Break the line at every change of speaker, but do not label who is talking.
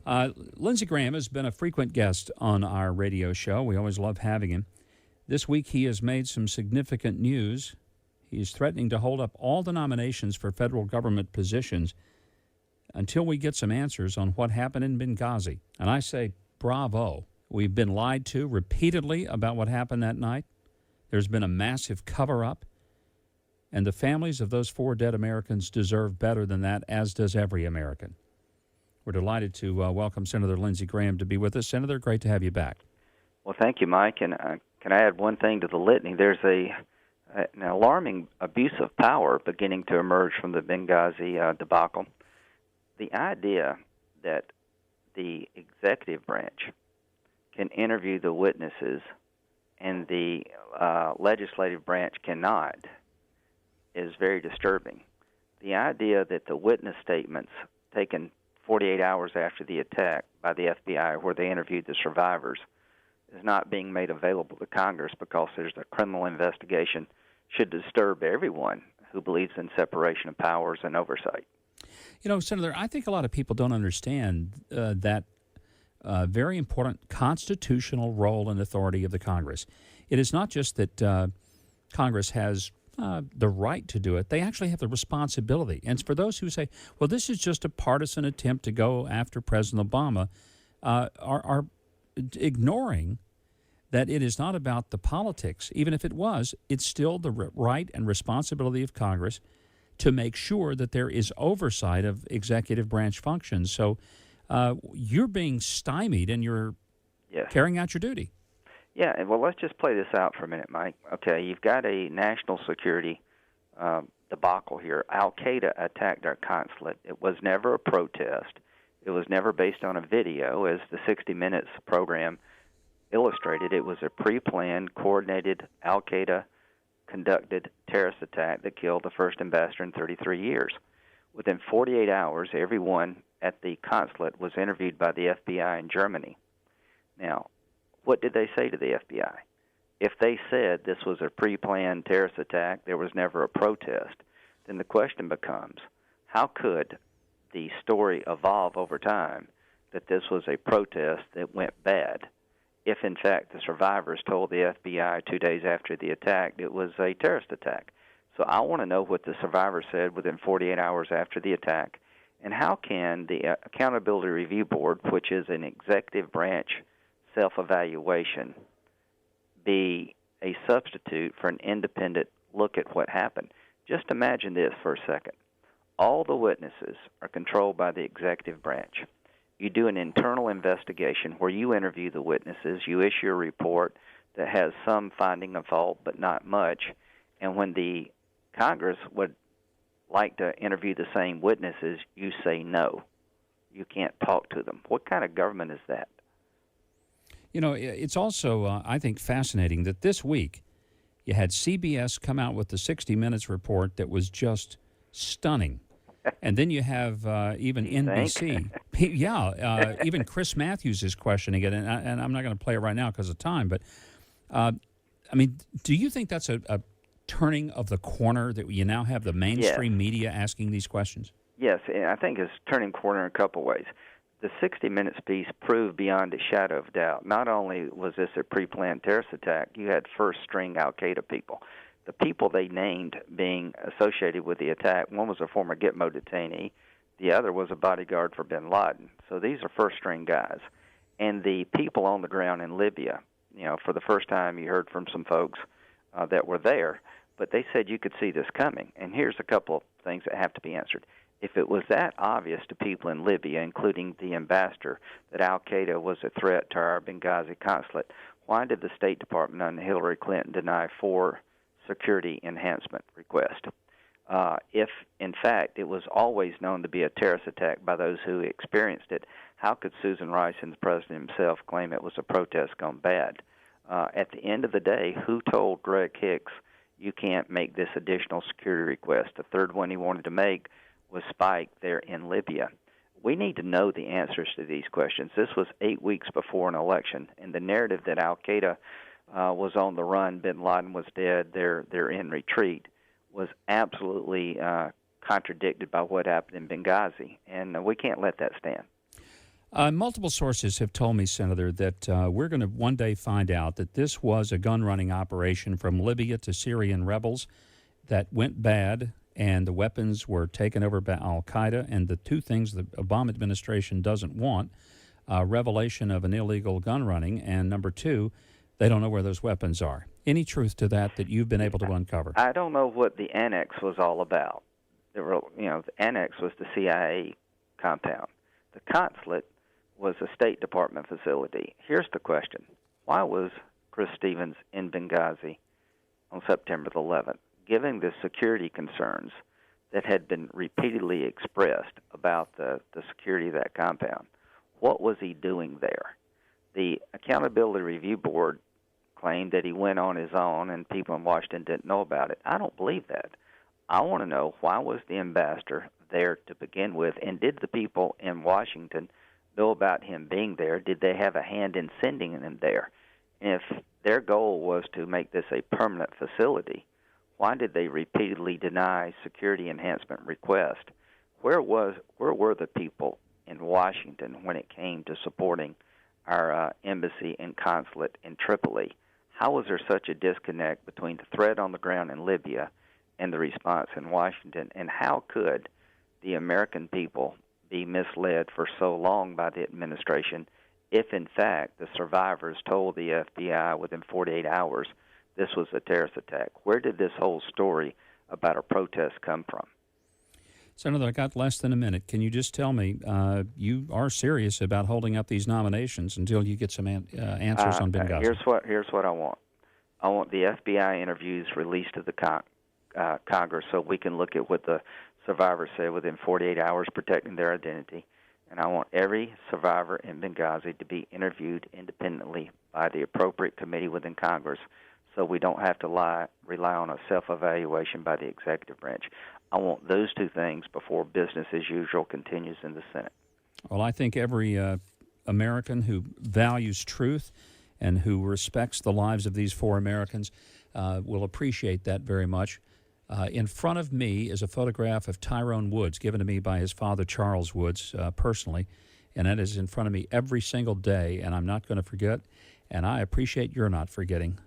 Lindsey Graham has been a frequent guest on our radio show. We always love having him. This week he has made some significant news. He's threatening to hold up all the nominations for federal government positions until we get some answers on what happened in Benghazi. And I say, bravo. We've been lied to repeatedly about what happened that night. There's been a massive cover-up. And the families of those 4 dead Americans deserve better than that, as does every American. We're delighted to welcome Senator Lindsey Graham to be with us. Senator, great to have you back.
Well, thank you, Mike. And can I add one thing to the litany? There's an alarming abuse of power beginning to emerge from the Benghazi debacle. The idea that the executive branch can interview the witnesses and the legislative branch cannot is very disturbing. The idea that the witness statements taken 48 hours after the attack by the FBI, where they interviewed the survivors, is not being made available to Congress because there's a criminal investigation, should disturb everyone who believes in separation of powers and oversight.
You know, Senator, I think a lot of people don't understand that very important constitutional role and authority of the Congress. It is not just that Congress has the right to do it. They actually have the responsibility. And for those who say, well, this is just a partisan attempt to go after President Obama, are ignoring that it is not about the politics. Even if it was, it's still the right and responsibility of Congress to make sure that there is oversight of executive branch functions. So you're being stymied and you're carrying out your duty.
Yeah, well, let's just play this out for a minute, Mike. Okay, you've got a national security debacle here. Al-Qaeda attacked our consulate. It was never a protest. It was never based on a video, as the 60 Minutes program illustrated. It was a pre-planned, coordinated, Al-Qaeda-conducted terrorist attack that killed the first ambassador in 33 years. Within 48 hours, everyone at the consulate was interviewed by the FBI in Germany. Now, what did they say to the FBI? If they said this was a pre-planned terrorist attack, there was never a protest, then the question becomes, how could the story evolve over time that this was a protest that went bad if, in fact, the survivors told the FBI 2 days after the attack it was a terrorist attack? So I want to know what the survivors said within 48 hours after the attack, and how can the Accountability Review Board, which is an executive branch self-evaluation, be a substitute for an independent look at what happened? Just imagine this for a second. All the witnesses are controlled by the executive branch. You do an internal investigation where you interview the witnesses, you issue a report that has some finding of fault but not much, and when the Congress would like to interview the same witnesses, you say no. You can't talk to them. What kind of government is that?
You know, it's also, I think, fascinating that this week you had CBS come out with the 60 Minutes report that was just stunning. And then you have even NBC. Even Chris Matthews is questioning it, and I'm not going to play it right now because of time. But, I mean, do you think that's a turning of the corner, that you now have the mainstream media asking these questions?
Yes, and I think it's turning corner in a couple ways. The 60 Minutes piece proved beyond a shadow of doubt, not only was this a pre-planned terrorist attack, you had first-string Al-Qaeda people. The people they named being associated with the attack, one was a former Gitmo detainee, the other was a bodyguard for bin Laden. So these are first-string guys. And the people on the ground in Libya, you know, for the first time you heard from some folks that were there, but they said you could see this coming. And here's a couple of things that have to be answered. If it was that obvious to people in Libya, including the ambassador, that Al-Qaeda was a threat to our Benghazi consulate, why did the State Department under Hillary Clinton deny 4 security enhancement requests? If, in fact, it was always known to be a terrorist attack by those who experienced it, how could Susan Rice and the president himself claim it was a protest gone bad? At the end of the day, who told Greg Hicks you can't make this additional security request? The third one he wanted to make was Spike there in Libya. We need to know the answers to these questions. This was 8 weeks before an election, and the narrative that Al-Qaeda was on the run, bin Laden was dead, they're in retreat, was absolutely contradicted by what happened in Benghazi, and we can't let that stand.
Multiple sources have told me, Senator, that we're going to one day find out that this was a gun running operation from Libya to Syrian rebels that went bad, and the weapons were taken over by Al Qaeda. And the two things the Obama administration doesn't want: revelation of an illegal gun running, and number two, they don't know where those weapons are. Any truth to that you've been able to uncover?
I don't know what the annex was all about. The annex was the CIA compound. The consulate was a State Department facility. Here's the question. Why was Chris Stevens in Benghazi on September the 11th, given the security concerns that had been repeatedly expressed about the security of that compound? What was he doing there? The Accountability Review Board claimed that he went on his own and people in Washington didn't know about it. I don't believe that. I want to know, why was the ambassador there to begin with, and did the people in Washington know about him being there? Did they have a hand in sending him there? If their goal was to make this a permanent facility, why did they repeatedly deny security enhancement requests? Where were the people in Washington when it came to supporting our embassy and consulate in Tripoli? How was there such a disconnect between the threat on the ground in Libya and the response in Washington? And how could the American people be misled for so long by the administration if, in fact, the survivors told the FBI within 48 hours this was a terrorist attack? Where did this whole story about a protest come from?
Senator, I got less than a minute. Can you just tell me, you are serious about holding up these nominations until you get some answers on Benghazi?
Here's what I want. I want the FBI interviews released to the Congress so we can look at what the survivors said within 48 hours, protecting their identity. And I want every survivor in Benghazi to be interviewed independently by the appropriate committee within Congress, so we don't have to rely on a self-evaluation by the executive branch. I want those two things before business as usual continues in the Senate.
Well, I think every American who values truth and who respects the lives of these four Americans will appreciate that very much. In front of me is a photograph of Tyrone Woods, given to me by his father, Charles Woods, personally, and that is in front of me every single day, and I'm not going to forget, and I appreciate you're not forgetting.